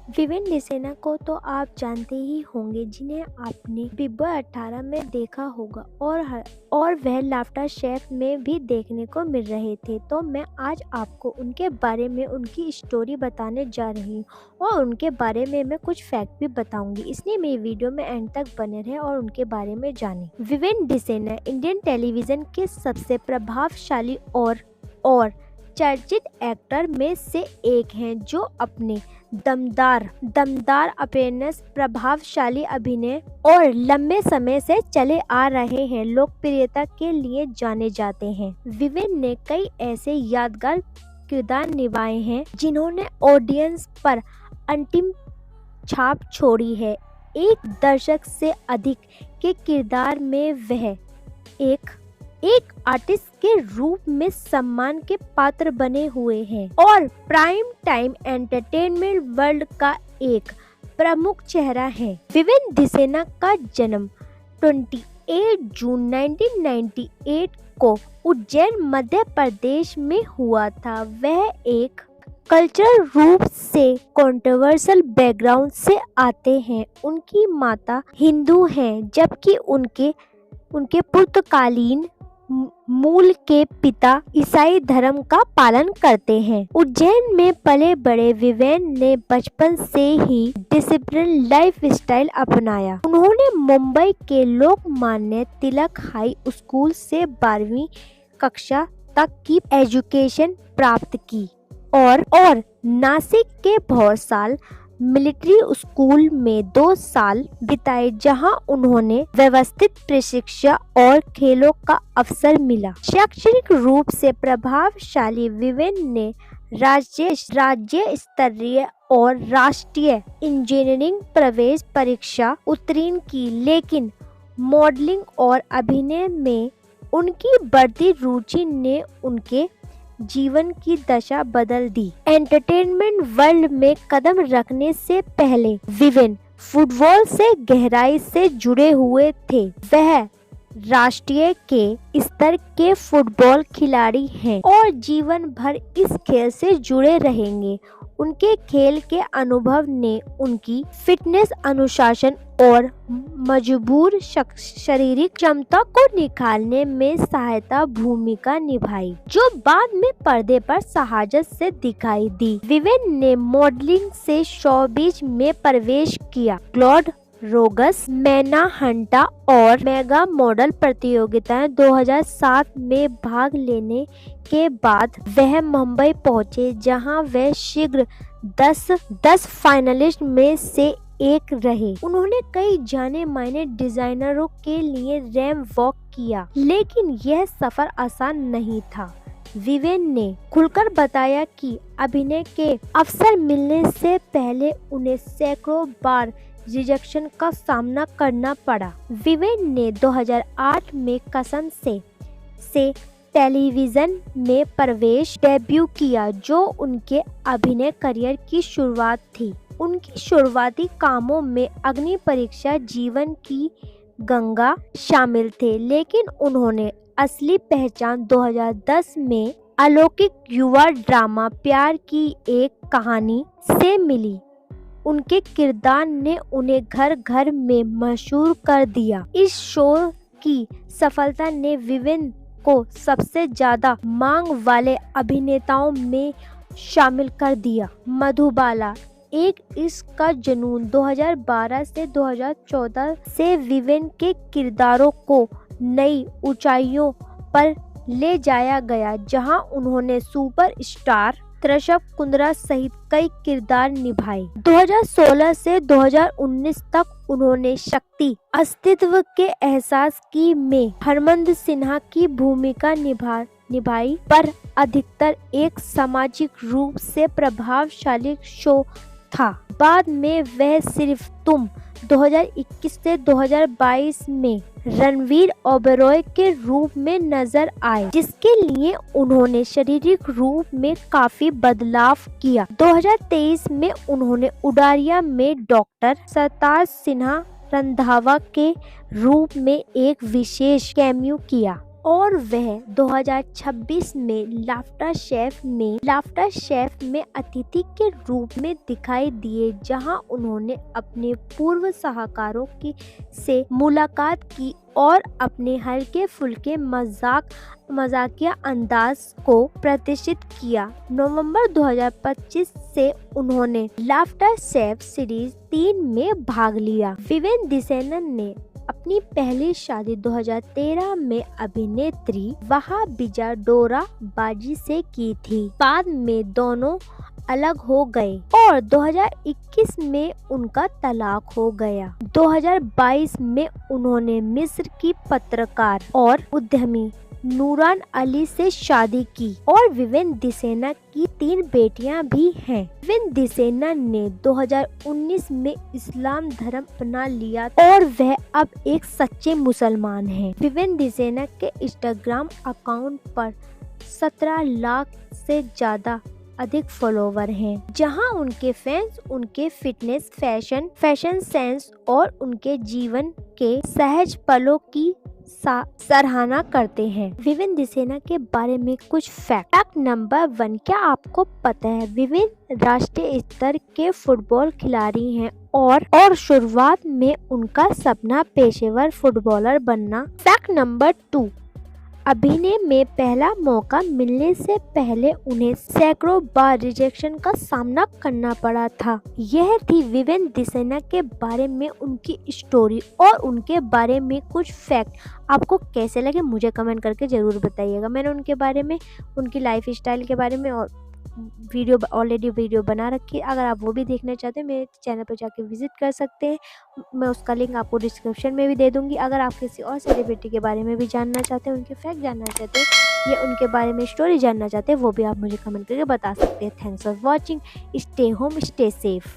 विवेन डिसेना को तो आप जानते ही होंगे, जिन्हें आपने बिग बॉस 18 में देखा होगा और वह लाफ्टर शेफ में भी देखने को मिल रहे थे। तो मैं आज आपको उनके बारे में उनकी स्टोरी बताने जा रही हूँ और उनके बारे में मैं कुछ फैक्ट भी बताऊंगी, इसलिए मेरी वीडियो में एंड तक बने रहें और उनके बारे में जानें। विवेन डिसेना इंडियन टेलीविजन के सबसे प्रभावशाली और चर्चित एक्टर में से एक हैं, जो अपने दमदार अपीयरेंस, प्रभावशाली अभिनय और लंबे समय से चले आ रहे हैं लोकप्रियता के लिए जाने जाते हैं। विवेन ने कई ऐसे यादगार किरदार निभाए हैं जिन्होंने ऑडियंस पर अंतिम छाप छोड़ी है। एक दशक से अधिक के किरदार में वह एक आर्टिस्ट के रूप में सम्मान के पात्र बने हुए हैं और प्राइम टाइम एंटरटेनमेंट वर्ल्ड का एक प्रमुख चेहरा है। विवेन डिसेना का जन्म 28 जून 1998 को उज्जैन, मध्य प्रदेश में हुआ था। वह एक कल्चरल रूप से कंट्रोवर्शियल बैकग्राउंड से आते हैं। उनकी माता हिंदू हैं, जबकि उनके पुर्तगालीन मूल के पिता ईसाई धर्म का पालन करते हैं। उज्जैन में पले बड़े विवेन ने बचपन से ही डिसिप्लिन लाइफ स्टाइल अपनाया। उन्होंने मुंबई के लोकमान्य तिलक हाई स्कूल से 12वीं कक्षा तक की एजुकेशन प्राप्त की और नासिक के भौरसाल मिलिट्री स्कूल में 2 साल बिताए, जहां उन्होंने व्यवस्थित प्रशिक्षण और खेलों का अवसर मिला। शैक्षणिक रूप से प्रभावशाली विवेन ने राज्य स्तरीय और राष्ट्रीय इंजीनियरिंग प्रवेश परीक्षा उत्तीर्ण की, लेकिन मॉडलिंग और अभिनय में उनकी बढ़ती रुचि ने उनके जीवन की दशा बदल दी। एंटरटेनमेंट वर्ल्ड में कदम रखने से पहले विवेन फुटबॉल से गहराई से जुड़े हुए थे। वह राष्ट्रीय के स्तर के फुटबॉल खिलाड़ी हैं और जीवन भर इस खेल से जुड़े रहेंगे। उनके खेल के अनुभव ने उनकी फिटनेस, अनुशासन और मजबूर शारीरिक क्षमता को निखारने में सहायता भूमिका निभाई, जो बाद में पर्दे पर सहाजत से दिखाई दी। विवेन ने मॉडलिंग से शोबिज में प्रवेश किया। क्लॉड रोगस, मैना हंटा और मेगा मॉडल प्रतियोगिताएं 2007 में भाग लेने के बाद वह मुंबई पहुंचे, जहां वह शीघ्र 10 फाइनलिस्ट में से एक रहे। उन्होंने कई जाने माने डिजाइनरों के लिए रैंप वॉक किया, लेकिन यह सफर आसान नहीं था। विवेन ने खुलकर बताया कि अभिनय के अवसर मिलने से पहले उन्हें सैकड़ों बार रिजेक्शन का सामना करना पड़ा। विवेन ने 2008 में कसम से टेलीविजन में प्रवेश डेब्यू किया, जो उनके अभिनय करियर की शुरुआत थी। उनकी शुरुआती कामों में अग्नि परीक्षा, जीवन की गंगा शामिल थे, लेकिन उन्होंने असली पहचान 2010 में अलौकिक युवा ड्रामा प्यार की एक कहानी से मिली। उनके किरदार ने उन्हें घर घर में मशहूर कर दिया। इस शो की सफलता ने विवेन को सबसे ज्यादा मांग वाले अभिनेताओं में शामिल कर दिया। मधुबाला, एक इश्क का जुनून 2012 से 2014 से विवेन के किरदारों को नई ऊंचाइयों पर ले जाया गया, जहां उन्होंने सुपरस्टार ऋषभ कुंद्रा सहित कई किरदार निभाए। 2016 से 2019 तक उन्होंने शक्ति, अस्तित्व के एहसास की में हरमंद सिन्हा की भूमिका निभाई, पर अधिकतर एक सामाजिक रूप से प्रभावशाली शो था। बाद में वह सिर्फ तुम 2021 से 2022 में रणवीर ओबेरॉय के रूप में नजर आए, जिसके लिए उन्होंने शारीरिक रूप में काफी बदलाव किया। 2023 में उन्होंने उडारिया में डॉक्टर सरताज सिन्हा रंधावा के रूप में एक विशेष कैमियो किया। और वह 2026 में लाफ्टर शेफ में अतिथि के रूप में दिखाई दिए, जहां उन्होंने अपने पूर्व सलाहकारों से मुलाकात की और अपने हल्के फुल्के मजाकिया अंदाज को प्रदर्शित किया। नवंबर 2025 से उन्होंने लाफ्टर शेफ सीरीज 3 में भाग लिया। विवेन दिसेनन ने अपनी पहली शादी 2013 में अभिनेत्री वहाबिजा डोरा बाजी से की थी। बाद में दोनों अलग हो गए और 2021 में उनका तलाक हो गया। 2022 में उन्होंने मिस्र की पत्रकार और उद्यमी नूरान अली से शादी की और विवेन दिसेना की 3 बेटियां भी हैं। विवेन दिसेना ने 2019 में इस्लाम धर्म अपना लिया और वह अब एक सच्चे मुसलमान हैं। विवेन दिसेना के इंस्टाग्राम अकाउंट पर 17 लाख से ज्यादा अधिक फॉलोवर हैं, जहां उनके फैंस उनके फिटनेस, फैशन सेंस और उनके जीवन के सहज पलों की सराहना करते हैं। विवेन दिसेना के बारे में कुछ फैक्ट नंबर 1, क्या आपको पता है विवेन राष्ट्रीय स्तर के फुटबॉल खिलाड़ी हैं और शुरुआत में उनका सपना पेशेवर फुटबॉलर बनना। फैक्ट नंबर 2, अभिनय में पहला मौका मिलने से पहले उन्हें सैकड़ों बार रिजेक्शन का सामना करना पड़ा था। यह थी विवेन दिसेना के बारे में उनकी स्टोरी और उनके बारे में कुछ फैक्ट। आपको कैसे लगे मुझे कमेंट करके ज़रूर बताइएगा। मैंने उनके बारे में, उनकी लाइफ स्टाइल के बारे में और ऑलरेडी वीडियो बना रखी है। अगर आप वो भी देखना चाहते हैं मेरे चैनल पर जाके विजिट कर सकते हैं। मैं उसका लिंक आपको डिस्क्रिप्शन में भी दे दूंगी। अगर आप किसी और सेलिब्रिटी के बारे में भी जानना चाहते हैं, उनके फैक्ट जानना चाहते हैं या उनके बारे में स्टोरी जानना चाहते हैं, वो भी आप मुझे कमेंट करके बता सकते हैं। Thanks for watching. Stay home, stay safe.